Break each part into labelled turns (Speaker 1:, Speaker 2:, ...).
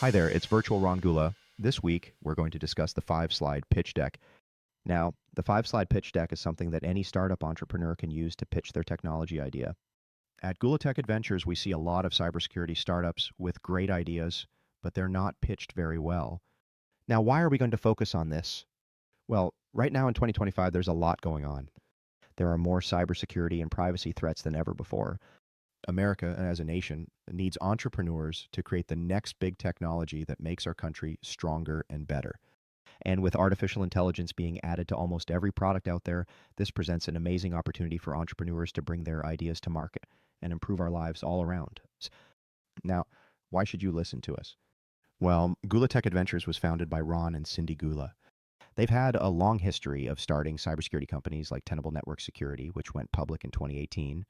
Speaker 1: Hi there, it's Virtual Ron Gula. This week, we're going to discuss the 5-slide pitch deck. Now, the 5-slide pitch deck is something that any startup entrepreneur can use to pitch their technology idea. At Gula Tech Adventures, we see a lot of cybersecurity startups with great ideas, but they're not pitched very well. Now, why are we going to focus on this? Well, right now in 2025, there's a lot going on. There are more cybersecurity and privacy threats than ever before. America, as a nation, needs entrepreneurs to create the next big technology that makes our country stronger and better. And with artificial intelligence being added to almost every product out there, this presents an amazing opportunity for entrepreneurs to bring their ideas to market and improve our lives all around. Now, why should you listen to us? Well, Gula Tech Adventures was founded by Ron and Cindy Gula. They've had a long history of starting cybersecurity companies like Tenable Network Security, which went public in 2018.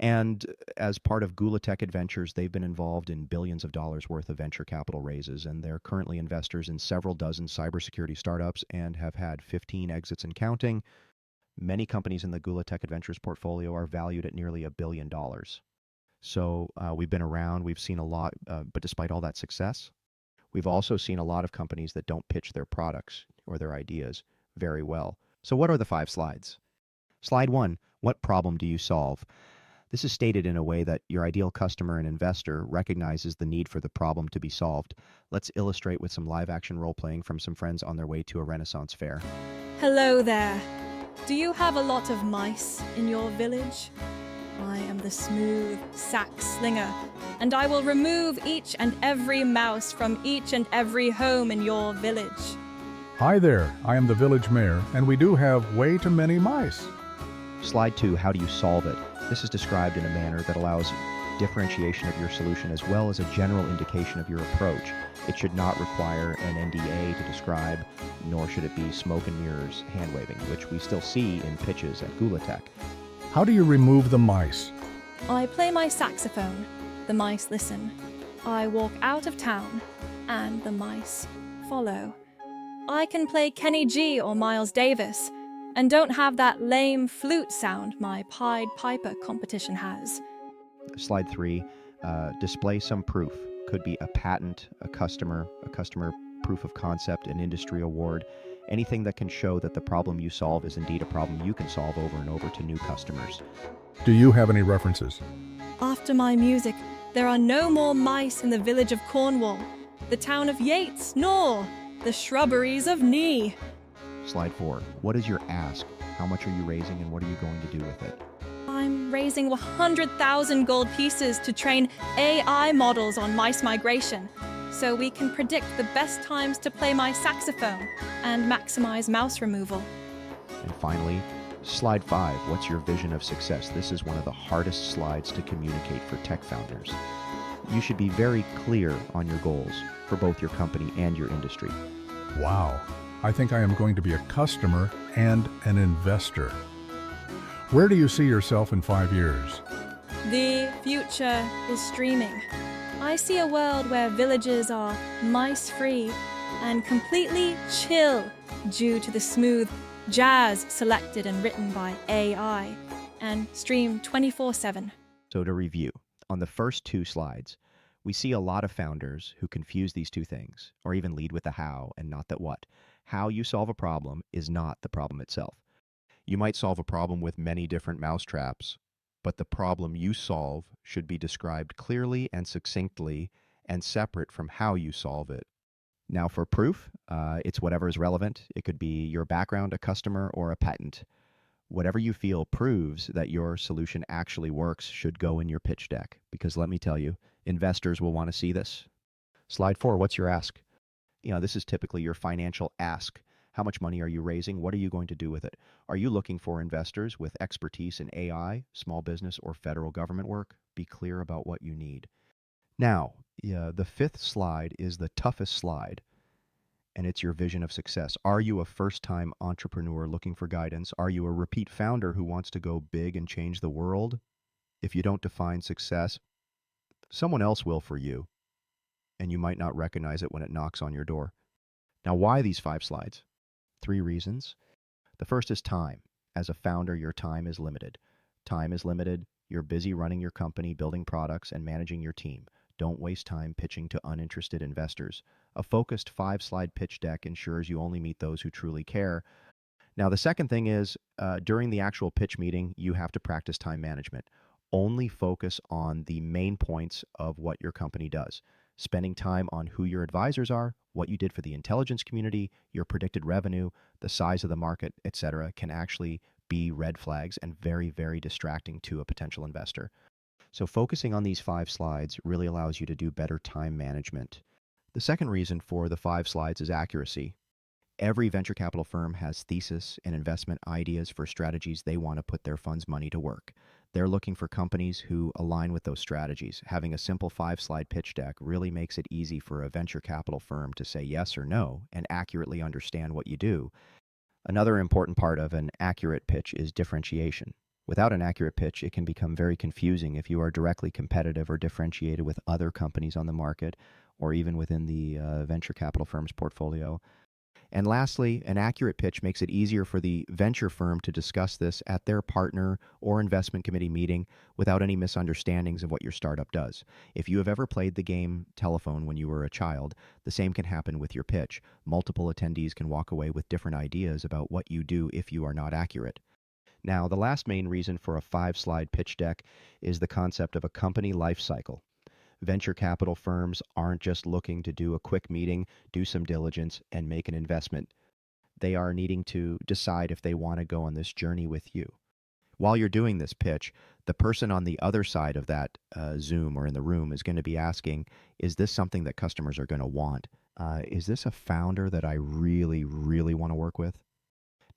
Speaker 1: And as part of Gula Tech Adventures, they've been involved in billions of dollars worth of venture capital raises, and they're currently investors in several dozen cybersecurity startups and have had 15 exits and counting. Many companies in the Gula Tech Adventures portfolio are valued at nearly $1 billion. So we've been around, we've seen a lot, but despite all that success, we've also seen a lot of companies that don't pitch their products or their ideas very well. So what are the 5 slides? Slide 1, what problem do you solve? This is stated in a way that your ideal customer and investor recognizes the need for the problem to be solved. Let's illustrate with some live action role playing from some friends on their way to a Renaissance fair.
Speaker 2: Hello there. Do you have a lot of mice in your village? I am the smooth sack slinger, and I will remove each and every mouse from each and every home in your village.
Speaker 3: Hi there, I am the village mayor, and we do have way too many mice.
Speaker 1: Slide 2, how do you solve it? This is described in a manner that allows differentiation of your solution as well as a general indication of your approach. It should not require an NDA to describe, nor should it be smoke and mirrors hand-waving, which we still see in pitches at Gula Tech.
Speaker 3: How do you remove the mice?
Speaker 2: I play my saxophone. The mice listen. I walk out of town, and the mice follow. I can play Kenny G or Miles Davis, and don't have that lame flute sound my Pied Piper competition has.
Speaker 1: Slide 3, display some proof. Could be a patent, a customer proof of concept, an industry award, anything that can show that the problem you solve is indeed a problem you can solve over and over to new customers.
Speaker 3: Do you have any references?
Speaker 2: After my music, there are no more mice in the village of Cornwall, the town of Yates, nor the shrubberies of Knee.
Speaker 1: Slide 4, what is your ask? How much are you raising and what are you going to do with it?
Speaker 2: I'm raising 100,000 gold pieces to train AI models on mice migration, so we can predict the best times to play my saxophone and maximize mouse removal.
Speaker 1: And finally, slide 5, what's your vision of success? This is one of the hardest slides to communicate for tech founders. You should be very clear on your goals for both your company and your industry.
Speaker 3: Wow, I think I am going to be a customer and an investor. Where do you see yourself in 5 years?
Speaker 2: The future is streaming. I see a world where villages are mice-free and completely chill due to the smooth jazz selected and written by AI and streamed 24/7.
Speaker 1: So to review, on the first 2 slides, we see a lot of founders who confuse these 2 things, or even lead with the how and not the what. How you solve a problem is not the problem itself. You might solve a problem with many different mousetraps, but the problem you solve should be described clearly and succinctly and separate from how you solve it. Now for proof, it's whatever is relevant. It could be your background, a customer, or a patent. Whatever you feel proves that your solution actually works should go in your pitch deck, because let me tell you, investors will want to see this. Slide 4, what's your ask? This is typically your financial ask. How much money are you raising? What are you going to do with it? Are you looking for investors with expertise in AI, small business, or federal government work? Be clear about what you need. Now, the 5th slide is the toughest slide, and it's your vision of success. Are you a first-time entrepreneur looking for guidance? Are you a repeat founder who wants to go big and change the world? If you don't define success, someone else will for you, and you might not recognize it when it knocks on your door. Now, why these 5 slides? 3 reasons. The first is time. As a founder, your time is limited. Time is limited. You're busy running your company, building products, and managing your team. Don't waste time pitching to uninterested investors. A focused 5-slide pitch deck ensures you only meet those who truly care. Now, the second thing is during the actual pitch meeting, you have to practice time management. Only focus on the main points of what your company does. Spending time on who your advisors are, what you did for the intelligence community, your predicted revenue, the size of the market, etc., can actually be red flags and very, very distracting to a potential investor. So focusing on these 5 slides really allows you to do better time management. The second reason for the 5 slides is accuracy. Every venture capital firm has thesis and investment ideas for strategies they want to put their funds' money to work. They're looking for companies who align with those strategies. Having a simple 5-slide pitch deck really makes it easy for a venture capital firm to say yes or no and accurately understand what you do. Another important part of an accurate pitch is differentiation. Without an accurate pitch, it can become very confusing if you are directly competitive or differentiated with other companies on the market or even within the venture capital firm's portfolio. And lastly, an accurate pitch makes it easier for the venture firm to discuss this at their partner or investment committee meeting without any misunderstandings of what your startup does. If you have ever played the game telephone when you were a child, the same can happen with your pitch. Multiple attendees can walk away with different ideas about what you do if you are not accurate. Now, the last main reason for a 5-slide pitch deck is the concept of a company life cycle. Venture capital firms aren't just looking to do a quick meeting, do some diligence, and make an investment. They are needing to decide if they want to go on this journey with you. While you're doing this pitch, the person on the other side of that Zoom or in the room is going to be asking, is this something that customers are going to want? Is this a founder that I really, really want to work with?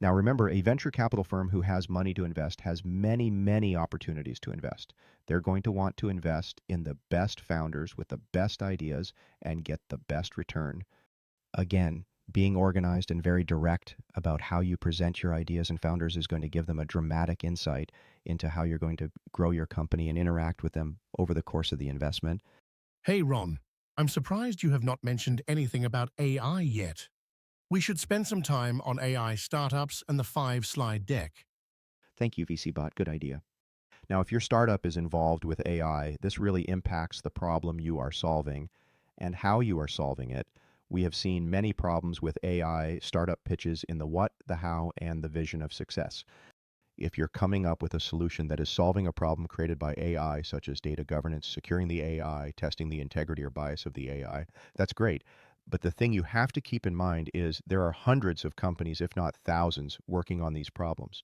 Speaker 1: Now, remember, a venture capital firm who has money to invest has many, many opportunities to invest. They're going to want to invest in the best founders with the best ideas and get the best return. Again, being organized and very direct about how you present your ideas and founders is going to give them a dramatic insight into how you're going to grow your company and interact with them over the course of the investment.
Speaker 4: Hey Ron, I'm surprised you have not mentioned anything about AI yet. We should spend some time on AI startups and the 5-slide deck.
Speaker 1: Thank you, VCBot. Good idea. Now, if your startup is involved with AI, this really impacts the problem you are solving and how you are solving it. We have seen many problems with AI startup pitches in the what, the how, and the vision of success. If you're coming up with a solution that is solving a problem created by AI, such as data governance, securing the AI, testing the integrity or bias of the AI, that's great. But the thing you have to keep in mind is there are hundreds of companies, if not thousands, working on these problems.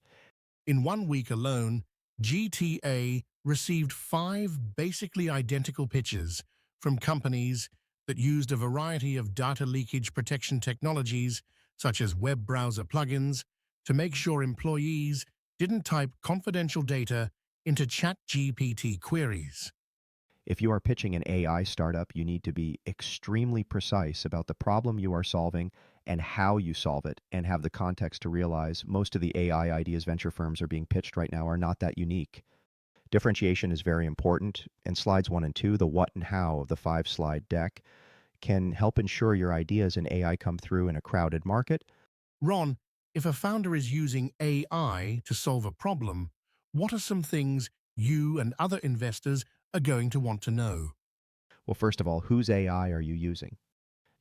Speaker 4: In 1 week alone, GTA received 5 basically identical pitches from companies that used a variety of data leakage protection technologies, such as web browser plugins, to make sure employees didn't type confidential data into ChatGPT queries.
Speaker 1: If you are pitching an AI startup, you need to be extremely precise about the problem you are solving and how you solve it, and have the context to realize most of the AI ideas venture firms are being pitched right now are not that unique. Differentiation is very important, and slides 1 and 2, the what and how of the 5-slide deck, can help ensure your ideas in AI come through in a crowded market.
Speaker 4: Ron, if a founder is using AI to solve a problem, what are some things you and other investors are going to want to know?
Speaker 1: Well, first of all, whose AI are you using?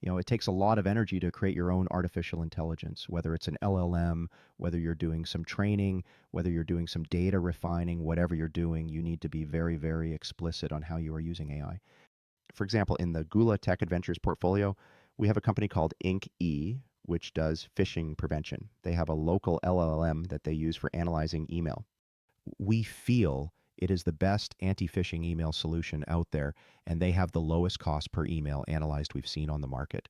Speaker 1: It takes a lot of energy to create your own artificial intelligence, whether it's an LLM, whether you're doing some training, whether you're doing some data refining, whatever you're doing, you need to be very, very explicit on how you are using AI. For example, in the Gula Tech Adventures portfolio, we have a company called Inc.E, which does phishing prevention. They have a local LLM that they use for analyzing email. We feel it is the best anti-phishing email solution out there, and they have the lowest cost per email analyzed we've seen on the market.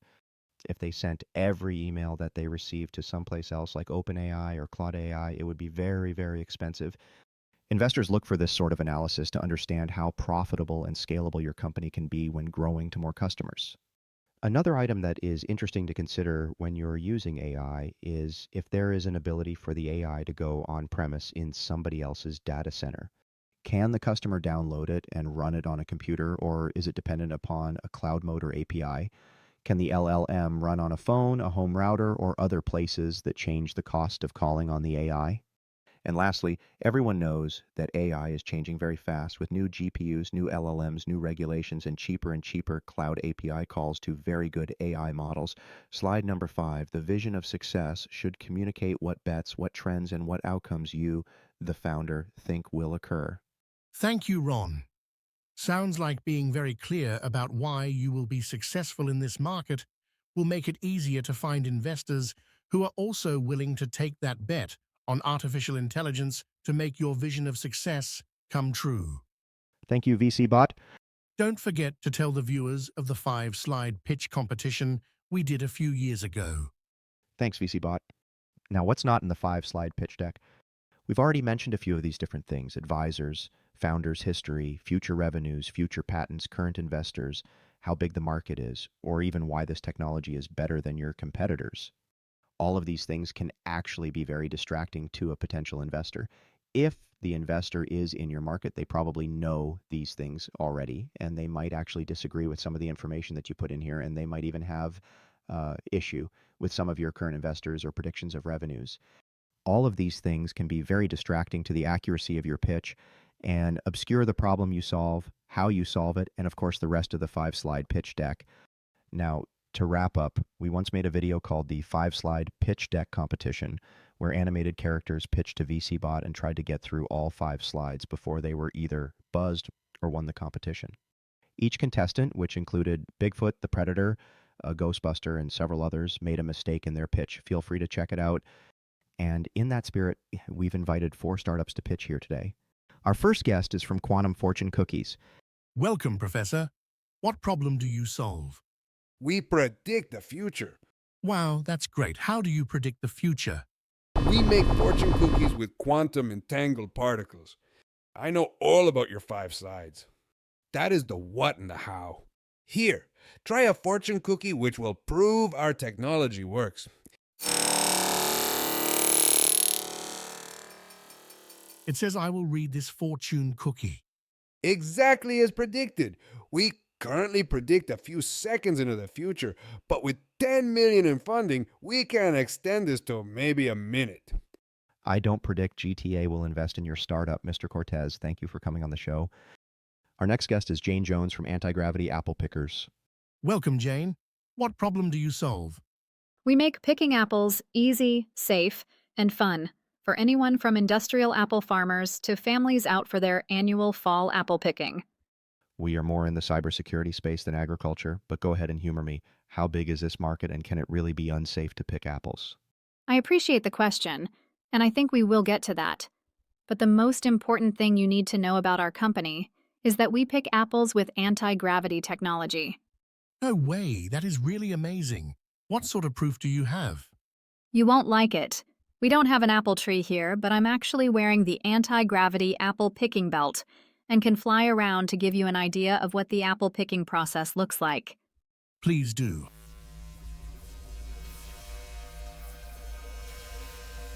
Speaker 1: If they sent every email that they received to someplace else like OpenAI or Claude AI, it would be very, very expensive. Investors look for this sort of analysis to understand how profitable and scalable your company can be when growing to more customers. Another item that is interesting to consider when you're using AI is if there is an ability for the AI to go on-premise in somebody else's data center. Can the customer download it and run it on a computer, or is it dependent upon a cloud mode or API? Can the LLM run on a phone, a home router, or other places that change the cost of calling on the AI? And lastly, everyone knows that AI is changing very fast with new GPUs, new LLMs, new regulations, and cheaper cloud API calls to very good AI models. Slide number 5, the vision of success should communicate what bets, what trends, and what outcomes you, the founder, think will occur.
Speaker 4: Thank you, Ron. Sounds like being very clear about why you will be successful in this market will make it easier to find investors who are also willing to take that bet on artificial intelligence to make your vision of success come true.
Speaker 1: Thank you, VC Bot.
Speaker 4: Don't forget to tell the viewers of the 5-slide pitch competition we did a few years ago.
Speaker 1: Thanks, VC Bot. Now, what's not in the 5-slide pitch deck? We've already mentioned a few of these different things: advisors, founders' history, future revenues, future patents, current investors, how big the market is, or even why this technology is better than your competitors. All of these things can actually be very distracting to a potential investor. If the investor is in your market, they probably know these things already, and they might actually disagree with some of the information that you put in here, and they might even have issue with some of your current investors or predictions of revenues. All of these things can be very distracting to the accuracy of your pitch and obscure the problem you solve, how you solve it, and of course the rest of the 5-slide pitch deck. Now, to wrap up, we once made a video called the 5-slide pitch deck competition, where animated characters pitched to VCBot and tried to get through all 5 slides before they were either buzzed or won the competition. Each contestant, which included Bigfoot, the Predator, a Ghostbuster, and several others, made a mistake in their pitch. Feel free to check it out. And in that spirit, we've invited 4 startups to pitch here today. Our first guest is from Quantum Fortune Cookies.
Speaker 4: Welcome, Professor. What problem do you solve?
Speaker 5: We predict the future.
Speaker 4: Wow, that's great. How do you predict the future?
Speaker 5: We make fortune cookies with quantum entangled particles. I know all about your 5 slides. That is the what and the how. Here, try a fortune cookie which will prove our technology works.
Speaker 4: It says I will read this fortune cookie.
Speaker 5: Exactly as predicted. We currently predict a few seconds into the future, but with 10 million in funding, we can extend this to maybe a minute.
Speaker 1: I don't predict GTA will invest in your startup, Mr. Cortez. Thank you for coming on the show. Our next guest is Jane Jones from Anti-Gravity Apple Pickers.
Speaker 4: Welcome, Jane. What problem do you solve?
Speaker 6: We make picking apples easy, safe, and fun for anyone from industrial apple farmers to families out for their annual fall apple picking.
Speaker 1: We are more in the cybersecurity space than agriculture, but go ahead and humor me. How big is this market, and can it really be unsafe to pick apples?
Speaker 6: I appreciate the question, and I think we will get to that. But the most important thing you need to know about our company is that we pick apples with anti-gravity technology.
Speaker 4: No way, that is really amazing. What sort of proof do you have?
Speaker 6: You won't like it. We don't have an apple tree here, but I'm actually wearing the anti-gravity apple picking belt and can fly around to give you an idea of what the apple picking process looks like.
Speaker 4: Please do.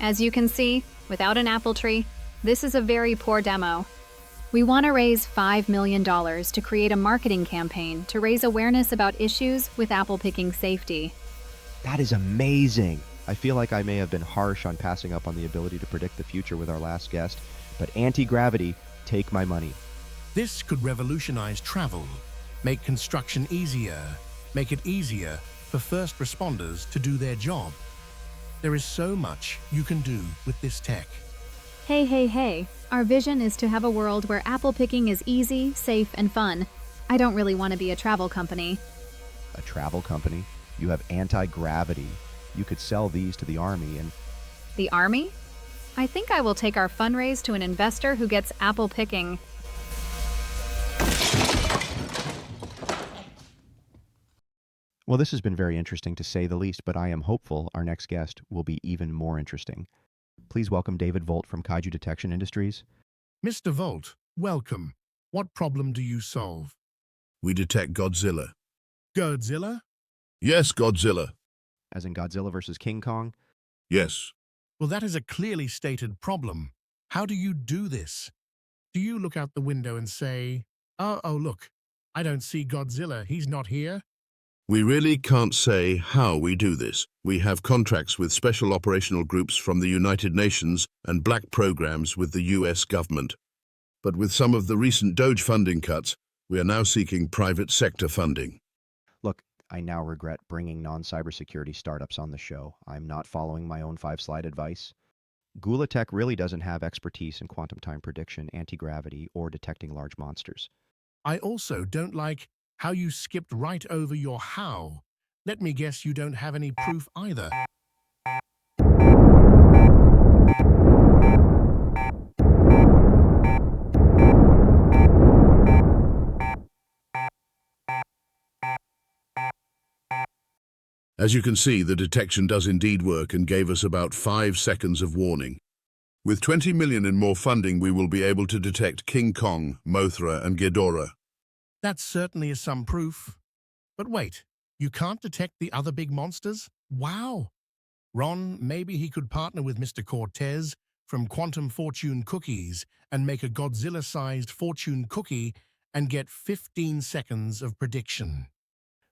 Speaker 6: As you can see, without an apple tree, this is a very poor demo. We want to raise $5 million to create a marketing campaign to raise awareness about issues with apple picking safety.
Speaker 1: That is amazing. I feel like I may have been harsh on passing up on the ability to predict the future with our last guest, but anti-gravity, take my money.
Speaker 4: This could revolutionize travel, make construction easier, make it easier for first responders to do their job. There is so much you can do with this tech.
Speaker 6: Hey. Our vision is to have a world where apple picking is easy, safe, and fun. I don't really want to be a travel company.
Speaker 1: A travel company? You have anti-gravity. You could sell these to the Army and...
Speaker 6: The Army? I think I will take our fundraise to an investor who gets apple picking.
Speaker 1: Well, this has been very interesting to say the least, but I am hopeful our next guest will be even more interesting. Please welcome David Volt from Kaiju Detection Industries.
Speaker 4: Mr. Volt, welcome. What problem do you solve?
Speaker 7: We detect Godzilla.
Speaker 4: Godzilla?
Speaker 7: Yes, Godzilla.
Speaker 1: As in Godzilla versus King Kong?
Speaker 7: Yes.
Speaker 4: Well, that is a clearly stated problem. How do you do this? Do you look out the window and say, oh, look, I don't see Godzilla, he's not here?
Speaker 7: We really can't say how we do this. We have contracts with special operational groups from the United Nations and black programs with the US government. But with some of the recent Doge funding cuts, we are now seeking private sector funding.
Speaker 1: Look, I now regret bringing non-cybersecurity startups on the show. I'm not following my own five-slide advice. Gula Tech really doesn't have expertise in quantum time prediction, anti-gravity, or detecting large monsters.
Speaker 4: I also don't like how you skipped right over your how. Let me guess you don't have any proof either.
Speaker 7: As you can see, the detection does indeed work and gave us about 5 seconds of warning. With 20 million in more funding, we will be able to detect King Kong, Mothra, and Ghidorah.
Speaker 4: That certainly is some proof. But wait, you can't detect the other big monsters? Wow! Ron, maybe he could partner with Mr. Cortez from Quantum Fortune Cookies and make a Godzilla-sized fortune cookie and get 15 seconds of prediction.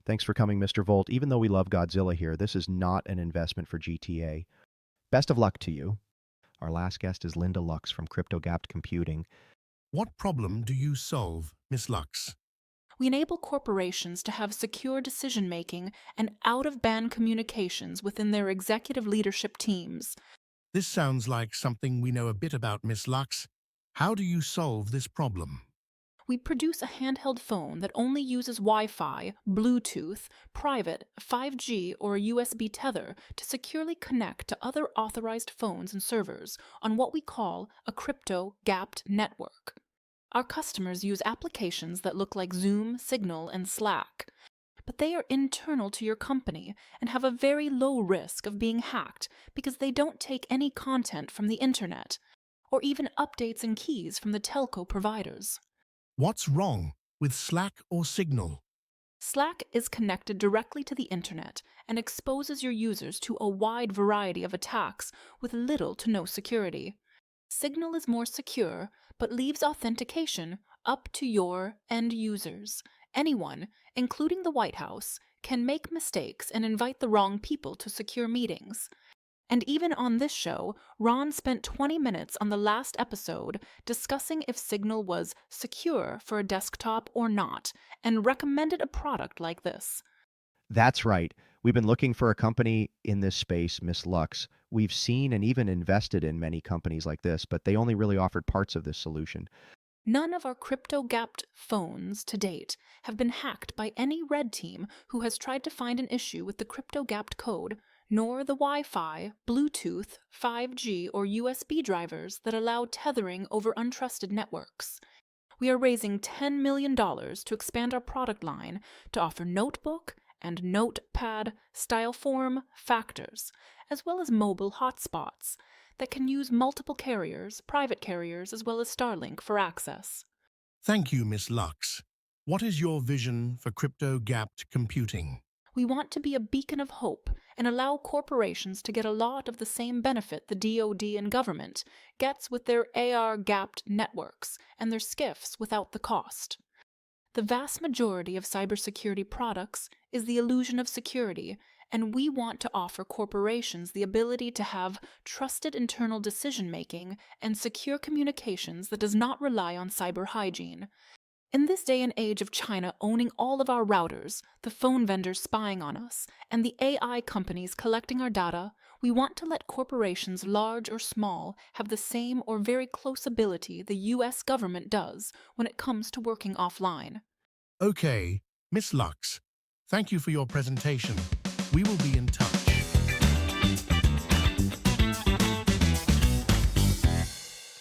Speaker 1: Thanks for coming, Mr. Volt. Even though we love Godzilla here, this is not an investment for GTA. Best of luck to you. Our last guest is Linda Lux from Crypto-Gapped Computing.
Speaker 4: What problem do you solve, Miss Lux?
Speaker 8: We enable corporations to have secure decision-making and out-of-band communications within their executive leadership teams.
Speaker 4: This sounds like something we know a bit about, Miss Lux. How do you solve this problem?
Speaker 8: We produce a handheld phone that only uses Wi-Fi, Bluetooth, private, 5G, or a USB tether to securely connect to other authorized phones and servers on what we call a crypto-gapped network. Our customers use applications that look like Zoom, Signal, and Slack, but they are internal to your company and have a very low risk of being hacked because they don't take any content from the internet or even updates and keys from the telco providers.
Speaker 4: What's wrong with Slack or Signal?
Speaker 8: Slack is connected directly to the internet and exposes your users to a wide variety of attacks with little to no security. Signal is more secure, but leaves authentication up to your end users. Anyone, including the White House, can make mistakes and invite the wrong people to secure meetings. And even on this show, Ron spent 20 minutes on the last episode discussing if Signal was secure for a desktop or not, and recommended a product like this.
Speaker 1: That's right. We've been looking for a company in this space, Miss Lux. We've seen and even invested in many companies like this, but they only really offered parts of this solution.
Speaker 8: None of our crypto-gapped phones to date have been hacked by any red team who has tried to find an issue with the crypto-gapped code, nor the Wi-Fi, Bluetooth, 5G, or USB drivers that allow tethering over untrusted networks. We are raising $10 million to expand our product line to offer notebook and notepad style form factors, as well as mobile hotspots that can use multiple carriers, private carriers, as well as Starlink for access.
Speaker 4: Thank you, Miss Lux. What is your vision for crypto-gapped computing?
Speaker 8: We want to be a beacon of hope and allow corporations to get a lot of the same benefit the DoD and government gets with their AR-gapped networks and their SCIFs without the cost. The vast majority of cybersecurity products is the illusion of security, and we want to offer corporations the ability to have trusted internal decision-making and secure communications that does not rely on cyber hygiene. In this day and age of China owning all of our routers, the phone vendors spying on us, and the AI companies collecting our data, we want to let corporations large or small have the same or very close ability the US government does when it comes to working offline.
Speaker 4: Okay, Miss Lux, thank you for your presentation. We will be in touch.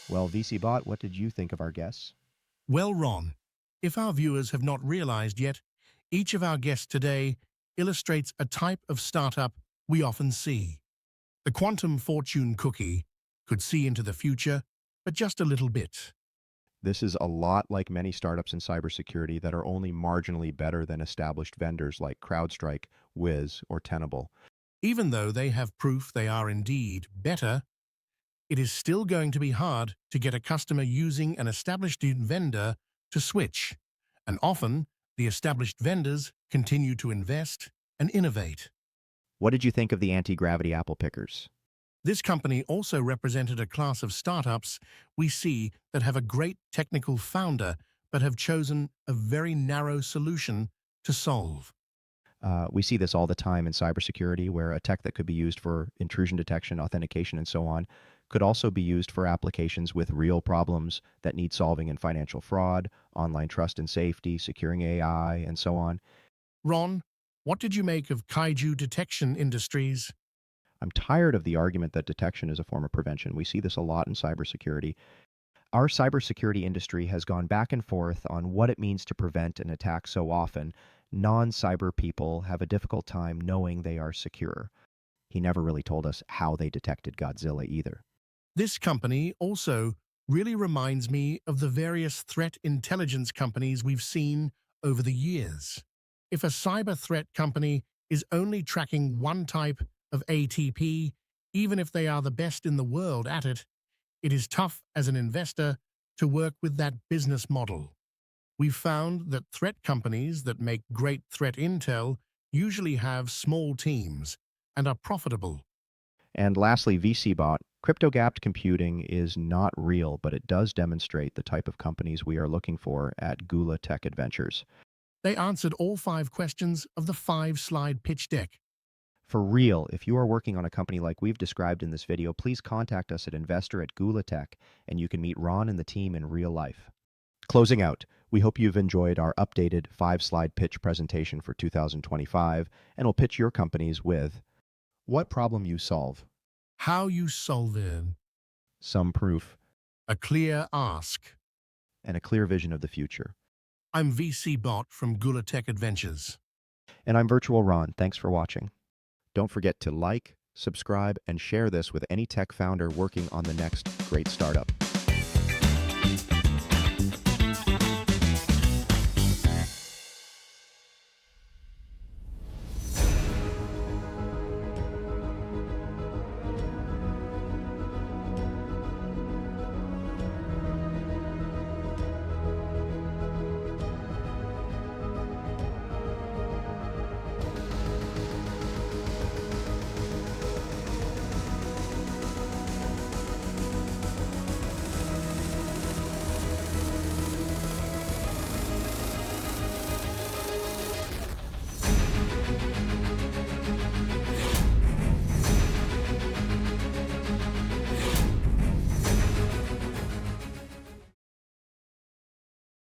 Speaker 1: Well, VC Bot, what did you think of our guests?
Speaker 4: Well, Ron, if our viewers have not realized yet, each of our guests today illustrates a type of startup we often see. The quantum fortune cookie could see into the future, but just a little bit.
Speaker 1: This is a lot like many startups in cybersecurity that are only marginally better than established vendors like CrowdStrike, Wiz, or Tenable.
Speaker 4: Even though they have proof they are indeed better, it is still going to be hard to get a customer using an established vendor to switch, and often The established vendors continue to invest and innovate.
Speaker 1: What did you think of the anti-gravity apple pickers?
Speaker 4: This company also represented a class of startups we see that have a great technical founder but have chosen a very narrow solution to solve.
Speaker 1: We see this all the time in cybersecurity, where a tech that could be used for intrusion detection, authentication, and so on could also be used for applications with real problems that need solving in financial fraud, online trust and safety, securing AI, and so on.
Speaker 4: Ron, what did you make of Kaiju Detection Industries?
Speaker 1: I'm tired of the argument that detection is a form of prevention. We see this a lot in cybersecurity. Our cybersecurity industry has gone back and forth on what it means to prevent an attack so often. Non-cyber people have a difficult time knowing they are secure. He never really told us how they detected Godzilla either.
Speaker 4: This company also really reminds me of the various threat intelligence companies we've seen over the years. If a cyber threat company is only tracking one type of ATP, even if they are the best in the world at it, it is tough as an investor to work with that business model. We've found that threat companies that make great threat intel usually have small teams and are profitable.
Speaker 1: And lastly, VCBot. Crypto-gapped computing is not real, but it does demonstrate the type of companies we are looking for at Gula Tech Adventures.
Speaker 4: They answered all 5 questions of the 5-slide pitch deck.
Speaker 1: For real, if you are working on a company like we've described in this video, please contact us at investor@Gula Tech, and you can meet Ron and the team in real life. Closing out, we hope you've enjoyed our updated 5-slide pitch presentation for 2025, and we'll pitch your companies with what problem you solve,
Speaker 4: How you solve it,
Speaker 1: some proof,
Speaker 4: a clear ask.
Speaker 1: and a clear vision of the future.
Speaker 4: I'm VCBot from Gula Tech Adventures.
Speaker 1: And I'm Virtual Ron. Thanks for watching. Don't forget to like, subscribe, and share this with any tech founder working on the next great startup.